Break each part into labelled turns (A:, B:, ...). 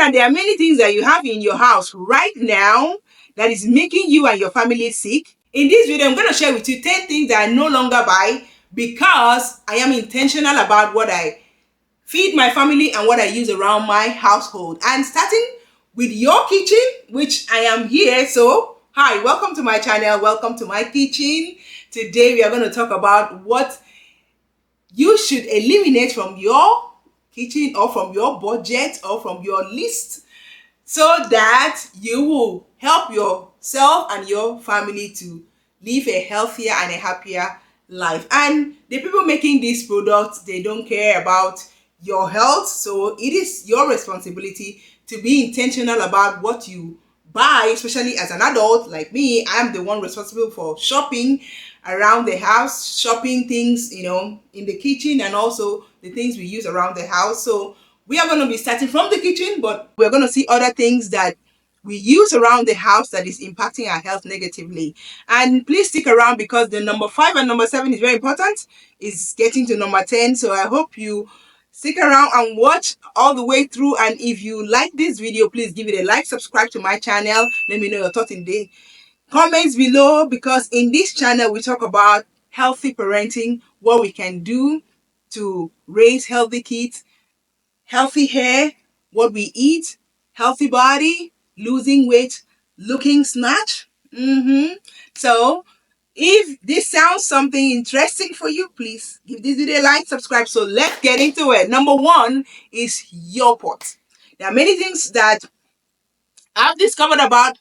A: that there are many things that you have in your house right now that is making you and your family sick. In this video, I'm going to share with you 10 things that I no longer buy because I am intentional about what I feed my family and what I use around my household. And starting with your kitchen, which I am here. So, hi, welcome to my channel. Welcome to my kitchen. Today, we are going to talk about what you should eliminate from your kitchen or from your budget or from your list so that you will help yourself and your family to live a healthier and a happier life. And the people making these products, they don't care about your health, so it is your responsibility to be intentional about what you buy, especially as an adult like me. I'm the one responsible for shopping around the house, shopping things, in the kitchen, and also the things we use around the house. So we are going to be starting from the kitchen, but we're going to see other things that we use around the house that is impacting our health negatively. And please stick around because the number 5 and number 7 is very important. It's getting to number 10. So I hope you stick around and watch all the way through. And if you like this video, please give it a like, subscribe to my channel. Let me know your thoughts in the comments below, because in this channel we talk about healthy parenting, what we can do to raise healthy kids, healthy hair, what we eat, healthy body, losing weight, looking snatch. So if this sounds something interesting for you, please give this video a like, subscribe. So let's get into it. Number 1 is your pot. There are many things that I've discovered about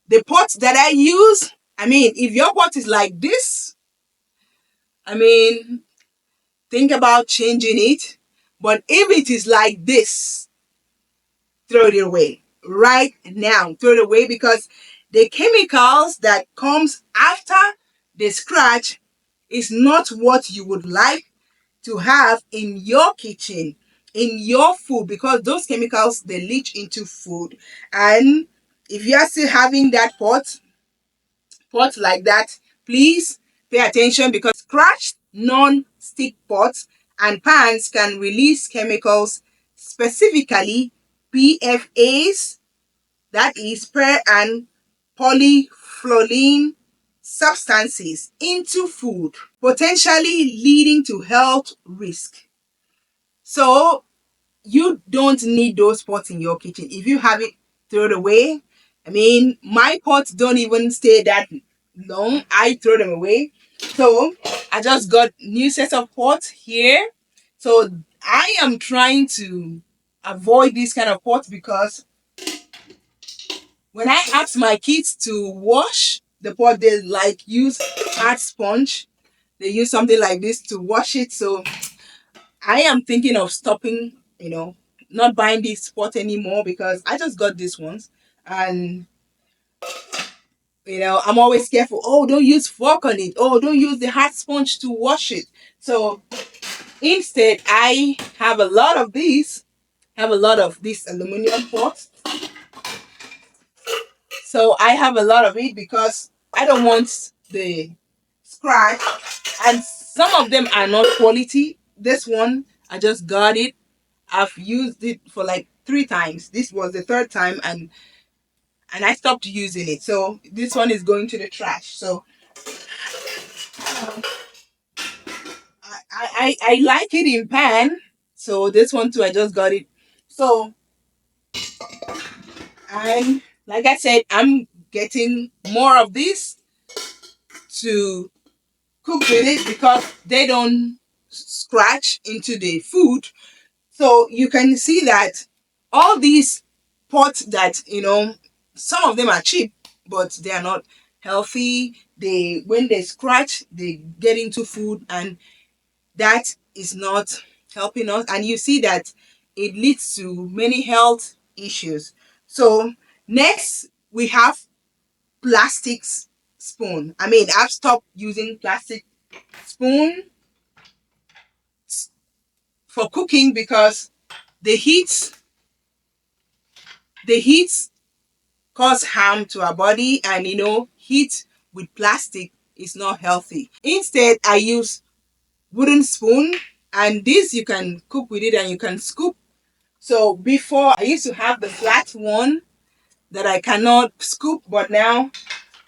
A: the pot that I use. I mean, if your pot is like this, think about changing it. But if it is like this, throw it away right now. Throw it away, because the chemicals that comes after the scratch is not what you would like to have in your kitchen, in your food, because those chemicals, they leach into food. And if you are still having that pot like that, please pay attention, because scratched non-stick pots and pans can release chemicals, specifically PFAs, that is per and polyfluorine substances, into food, potentially leading to health risk. So you don't need those pots in your kitchen. If you have it, throw it away. My pots don't even stay that long. I throw them away. So I just got new set of pots here. So I am trying to avoid this kind of pots, because when I ask my kids to wash the pot, they use hard sponge. They use something like this to wash it. So I am thinking of stopping, not buying this pot anymore, because I just got these ones. And, I'm always careful. Oh, don't use fork on it. Oh, don't use the hard sponge to wash it. So instead, I have a lot of these. Aluminum pots. So I have a lot of it because I don't want the scratch. And some of them are not quality. This one, I just got it. I've used it for like 3 times. This was the 3rd time, and I stopped using it. So this one is going to the trash. So I like it in pan. So this one too, I just got it. So, and like I said, I'm getting more of this to cook with it, because they don't scratch into the food. So you can see that all these pots that, some of them are cheap, but they are not healthy. When they scratch, they get into food, and that is not helping us. And you see that it leads to many health issues. So next, we have plastic spoon. I've stopped using plastic spoon for cooking, because the heat cause harm to our body, and heat with plastic is not healthy. Instead, I use wooden spoon, and this you can cook with it, and you can scoop So before I used to have the flat one that I cannot scoop, but now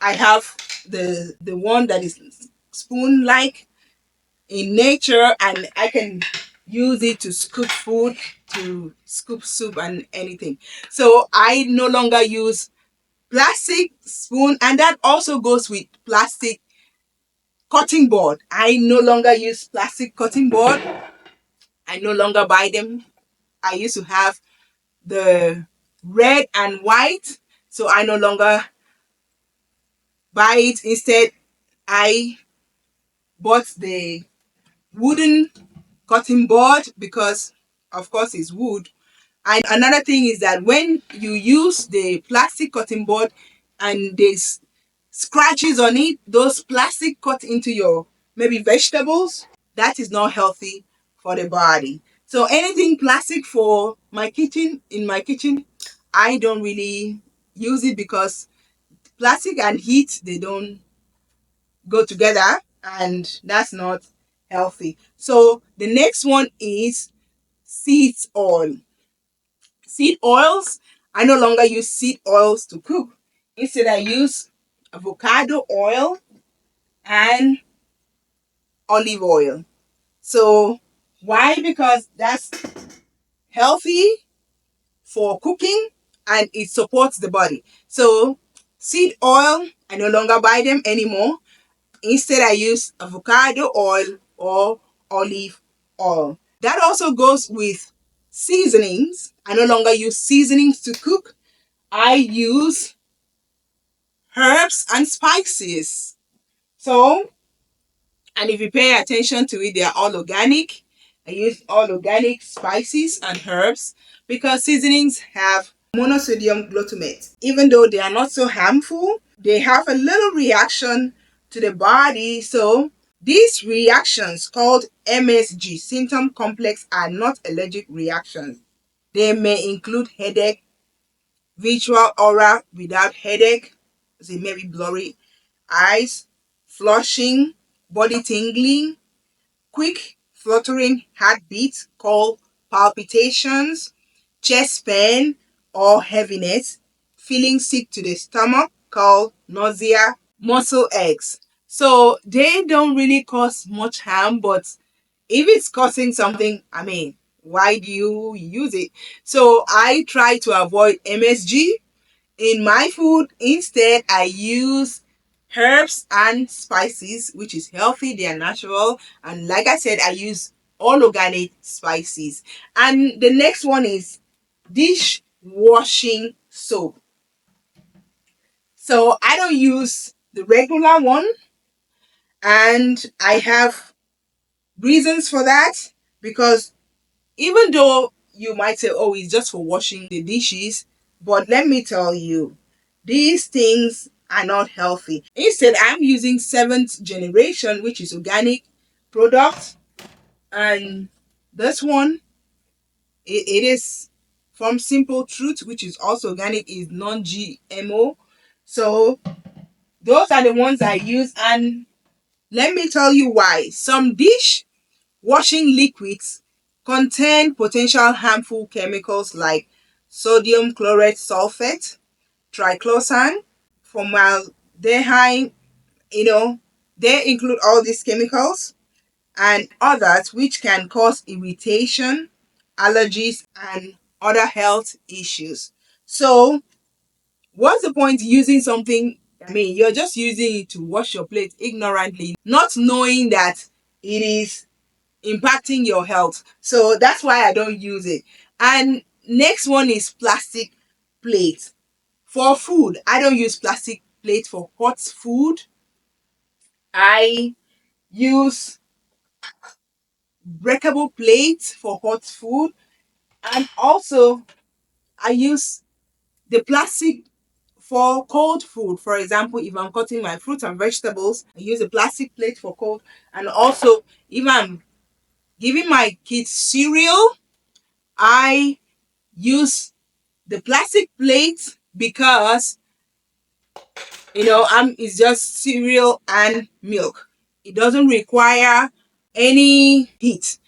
A: I have the one that is spoon like in nature, and I can use it to scoop food, to scoop soup and anything. So I no longer use plastic spoon, and that also goes with plastic cutting board. I no longer use plastic cutting board. I no longer buy them. I used to have the red and white, so I no longer buy it. Instead, I bought the wooden cutting board because of course it's wood. And another thing is that when you use the plastic cutting board and there's scratches on it, those plastic cut into your maybe vegetables, that is not healthy for the body. So anything plastic for my kitchen, in my kitchen, I don't really use it because plastic and heat, they don't go together, and that's not healthy. So the next one is seed oil. Seed oils, I no longer use seed oils to cook. Instead, I use avocado oil and olive oil. So why? Because that's healthy for cooking and it supports the body. So seed oil, I no longer buy them anymore. Instead, I use avocado oil or olive oil. That also goes with seasonings. I no longer use seasonings to cook. I use herbs and spices. So, and if you pay attention to it, they are all organic. I use all organic spices and herbs because seasonings have monosodium glutamate. Even though they are not so harmful, they have a little reaction to the body. So these reactions, called MSG, symptom complex, are not allergic reactions. They may include headache, visual aura without headache, say maybe blurry eyes, flushing, body tingling, quick fluttering heartbeat called palpitations, chest pain or heaviness, feeling sick to the stomach called nausea, muscle aches. So they don't really cause much harm, but if it's causing something, I mean, why do you use it? So I try to avoid MSG in my food. Instead, I use herbs and spices, which is healthy, they are natural. And like I said, I use all organic spices. And the next one is dish washing soap. So I don't use the regular one, and I have reasons for that because even though you might say, oh, it's just for washing the dishes, but let me tell you, these things are not healthy. Instead, I'm using seventh generation, which is organic product. And this one, it is from Simple Truth, which is also organic, is non-GMO. So those are the ones I use. And let me tell you why. Some dish washing liquids contain potential harmful chemicals like sodium chlorate sulfate, triclosan, formaldehyde, they include all these chemicals and others which can cause irritation, allergies, and other health issues. So, what's the point using something? I mean, you're just using it to wash your plate ignorantly, not knowing that it is impacting your health. So that's why I don't use it. And next one is plastic plate. For food, I don't use plastic plate for hot food. I use breakable plates for hot food. And also, I use the plastic for cold food. For example, if I'm cutting my fruits and vegetables, I use a plastic plate for cold. And also, if I'm giving my kids cereal, I use the plastic plate because it's just cereal and milk. It doesn't require any heat,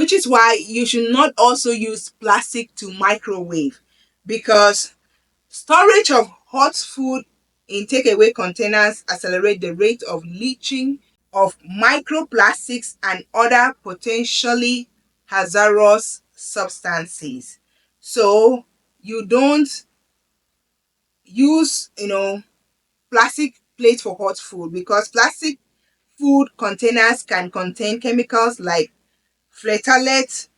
A: which is why you should not also use plastic to microwave, because storage of hot food in takeaway containers accelerate the rate of leaching of microplastics and other potentially hazardous substances. So you don't use, plastic plates for hot food, because plastic food containers can contain chemicals like phthalates,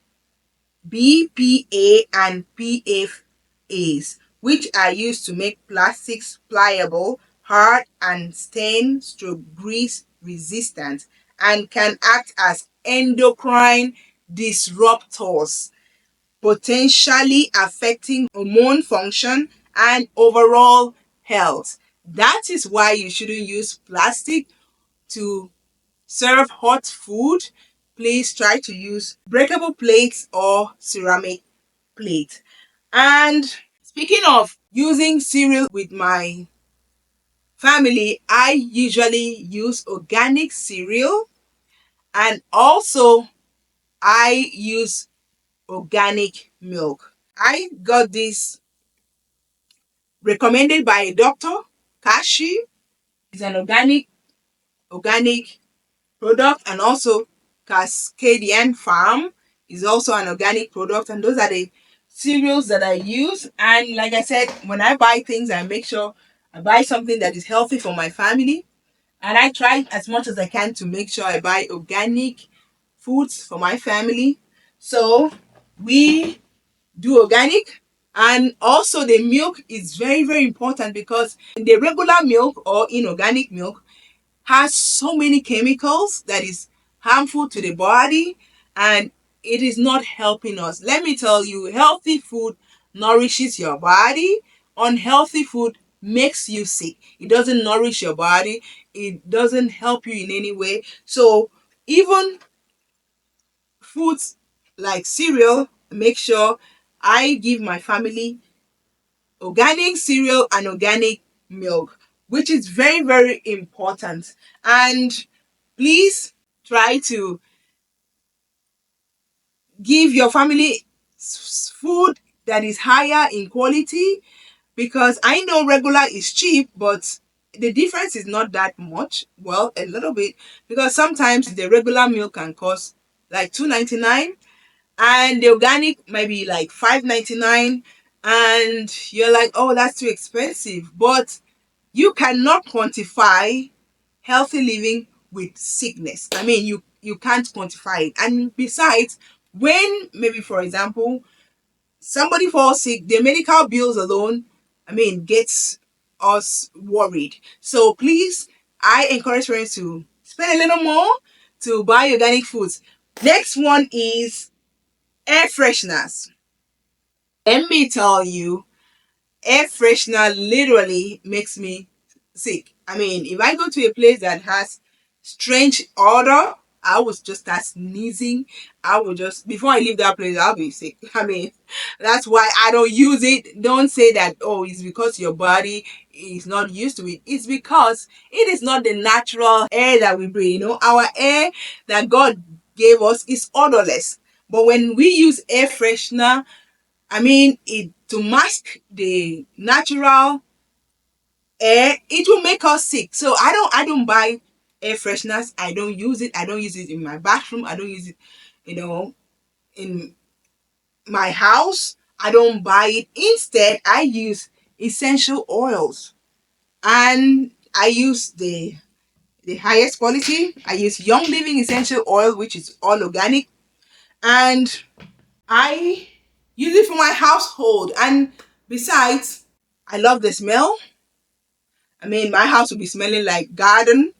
A: BPA, and PFAs, which are used to make plastics pliable, hard, and stain/grease resistant, and can act as endocrine disruptors, potentially affecting hormone function and overall health. That is why you shouldn't use plastic to serve hot food. Please try to use breakable plates or ceramic plate. And speaking of using cereal with my family, I usually use organic cereal, and also I use organic milk. I got this recommended by a doctor. Kashi is an organic product, and also Cascadian Farm is also an organic product, and those are the cereals that I use. And like I said, when I buy things, I make sure I buy something that is healthy for my family, and I try as much as I can to make sure I buy organic foods for my family. So we do organic. And also the milk is very, very important, because the regular milk or inorganic milk has so many chemicals that is harmful to the body, and it is not helping us. Let me tell you, healthy food nourishes your body. Unhealthy food makes you sick. It doesn't nourish your body. It doesn't help you in any way. So even foods like cereal, make sure I give my family organic cereal and organic milk, which is very, very important. And please try to give your family food that is higher in quality, because I know regular is cheap, but the difference is not that much. Well, a little bit, because sometimes the regular milk can cost like 2.99, and the organic might be like 5.99, and you're like, oh, that's too expensive. But you cannot quantify healthy living with sickness. I mean, you can't quantify it. And besides, when maybe, for example, somebody falls sick, the medical bills alone, I mean, gets us worried. So please, I encourage parents to spend a little more to buy organic foods. Next one is air fresheners. Let me tell you, air freshener literally makes me sick. I mean, if I go to a place that has strange odor, I would just start sneezing. I would just, before I leave that place, I'll be sick. I mean, that's why I don't use it. Don't say that, oh, it's because your body is not used to it. It's because it is not the natural air that we breathe. Our air that God gave us is odorless. But when we use air freshener, I mean, it to mask the natural air, it will make us sick. So I don't buy air fresheners. I don't use it. I don't use it in my bathroom. I don't use it, in my house. I don't buy it. Instead, I use essential oils, and I use the highest quality. I use Young Living essential oil, which is all organic, and I use it for my household. And besides, I love the smell. I mean, my house will be smelling like garden.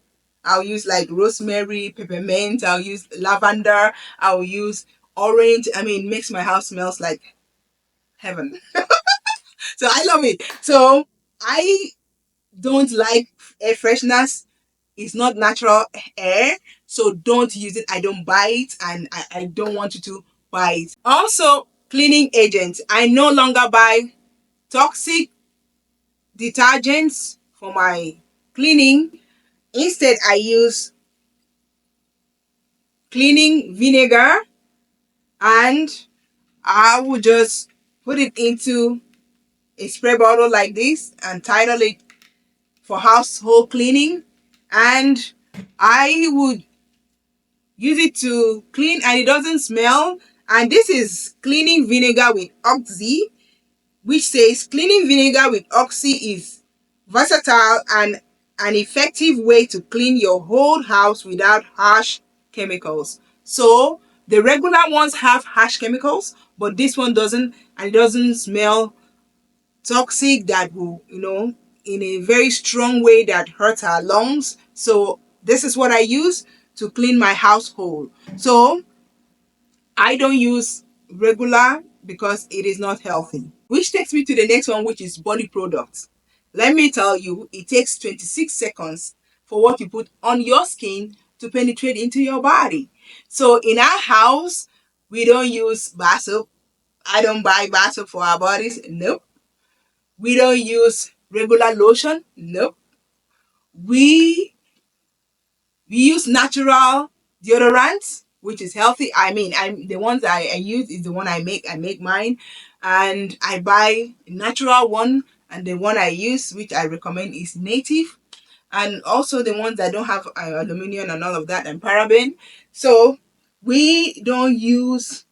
A: I'll use like rosemary, peppermint. I'll use lavender. I'll use orange. I mean, makes my house smells like heaven. So I love it. So I don't like air fresheners. It's not natural air. So don't use it. I don't buy it, and I don't want you to buy it. Also, cleaning agents. I no longer buy toxic detergents for my cleaning. Instead, I use cleaning vinegar, and I will just put it into a spray bottle like this and title it for household cleaning, and I would use it to clean and it doesn't smell. And this is cleaning vinegar with oxy, which says cleaning vinegar with oxy is versatile and an effective way to clean your whole house without harsh chemicals. So the regular ones have harsh chemicals, but this one doesn't, and it doesn't smell toxic that will, in a very strong way that hurts our lungs. So this is what I use to clean my household. So I don't use regular because it is not healthy. Which takes me to the next one, which is body products. Let me tell you, it takes 26 seconds for what you put on your skin to penetrate into your body. So in our house, we don't use bar soap. I don't buy bar soap for our bodies. Nope. We don't use regular lotion. Nope. We we use natural deodorants, which is healthy. I mean, I'm the ones I use is the one I make. I make mine, and I buy a natural one. And the one I use, which I recommend, is native. And also the ones that don't have aluminum and all of that and paraben. So we don't use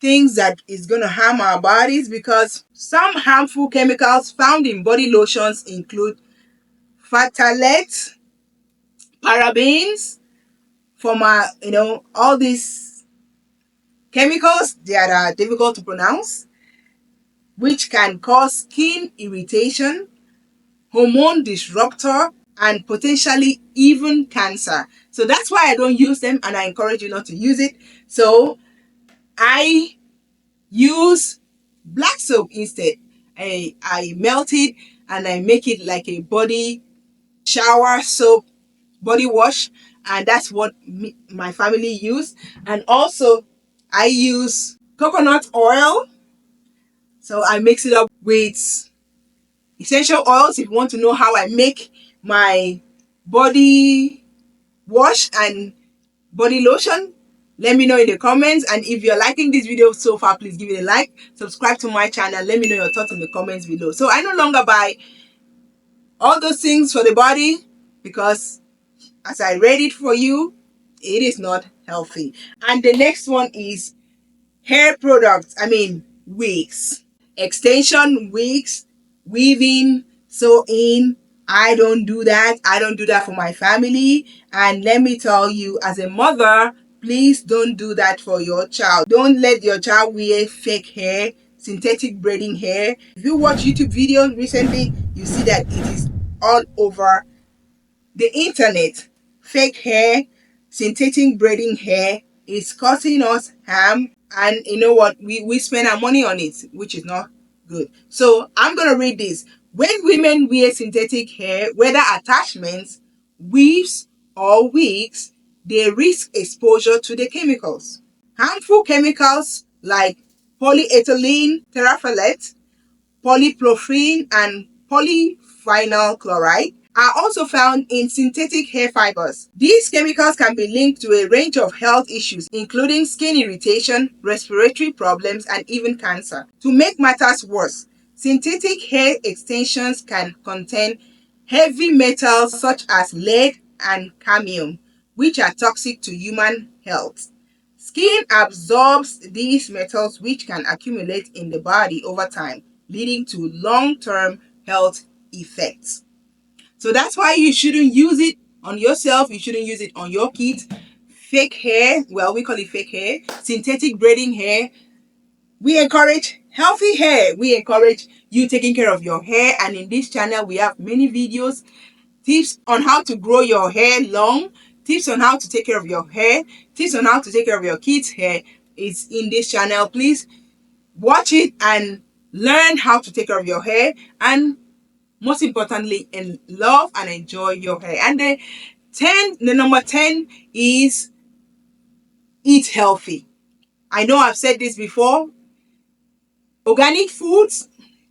A: things that is going to harm our bodies, because some harmful chemicals found in body lotions include phthalates, parabens, from all these chemicals that are difficult to pronounce, which can cause skin irritation, hormone disruptor, and potentially even cancer. So that's why I don't use them, and I encourage you not to use it. So I use black soap instead. I melt it and I make it like a body shower soap, body wash, and that's what my family use. And also I use coconut oil, so I mix it up with essential oils. If you want to know how I make my body wash and body lotion, let me know in the comments. And if you're liking this video so far, please give it a like, subscribe to my channel, let me know your thoughts in the comments below. So I no longer buy all those things for the body, because as I read it for you, it is not healthy. And the next one is hair products. I mean, wigs, extension wigs, weaving, sewing. I don't do that. I don't do that for my family. And let me tell you, as a mother, please don't do that for your child. Don't let your child wear fake hair, synthetic braiding hair. If you watch YouTube videos recently, you see that it is all over the internet. Fake hair, synthetic braiding hair is causing us harm, and you know what? We spend our money on it, which is not good. So I'm gonna read this. When women wear synthetic hair, whether attachments, weaves, or wigs, they risk exposure to the chemicals. Harmful chemicals like polyethylene terephthalate, polypropylene, and polyvinyl chloride are also found in synthetic hair fibers. These chemicals can be linked to a range of health issues, including skin irritation, respiratory problems, and even cancer. To make matters worse, synthetic hair extensions can contain heavy metals such as lead and cadmium, which are toxic to human health. Skin absorbs these metals, which can accumulate in the body over time, leading to long-term health effects. So that's why you shouldn't use it on yourself. You shouldn't use it on your kids. Fake hair, well, we call it fake hair. Synthetic braiding hair. We encourage healthy hair. We encourage you taking care of your hair. And in this channel, we have many videos, tips on how to grow your hair long, tips on how to take care of your hair, tips on how to take care of your kids' hair. It's in this channel. Please watch it and learn how to take care of your hair, and most importantly, love and enjoy your hair. And the number 10 is eat healthy. I know I've said this before. Organic foods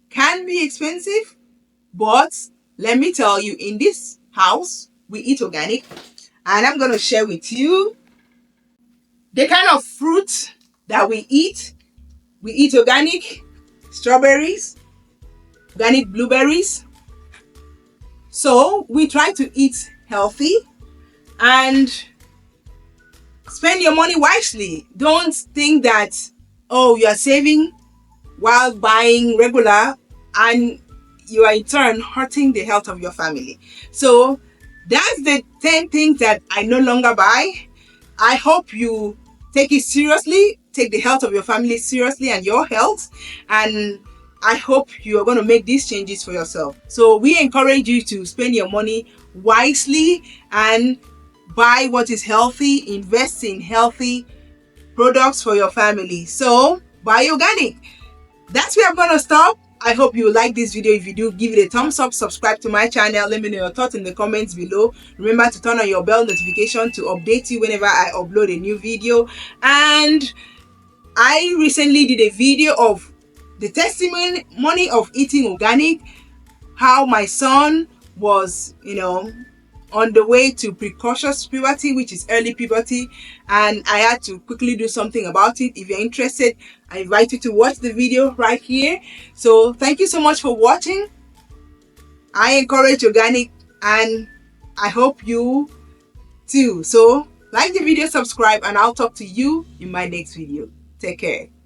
A: can be expensive, but let me tell you, in this house, we eat organic. And I'm going to share with you the kind of fruit that we eat. We eat organic strawberries, organic blueberries. So we try to eat healthy and spend your money wisely. Don't think that, oh, you are saving while buying regular and you are in turn hurting the health of your family. So that's the 10 things that I no longer buy. I hope you take it seriously, take the health of your family seriously and your health. And I hope you are going to make these changes for yourself. So we encourage you to spend your money wisely and buy what is healthy, invest in healthy products for your family. So buy organic. That's where I'm going to stop. I hope you like this video. If you do, give it a thumbs up, subscribe to my channel, let me know your thoughts in the comments below. Remember to turn on your bell notification to update you whenever I upload a new video. And I recently did a video of the testimony of eating organic, how my son was, on the way to precocious puberty, which is early puberty, and I had to quickly do something about it. If you're interested, I invite you to watch the video right here. So thank you so much for watching. I encourage organic and I hope you too. So like the video, subscribe, and I'll talk to you in my next video. Take care.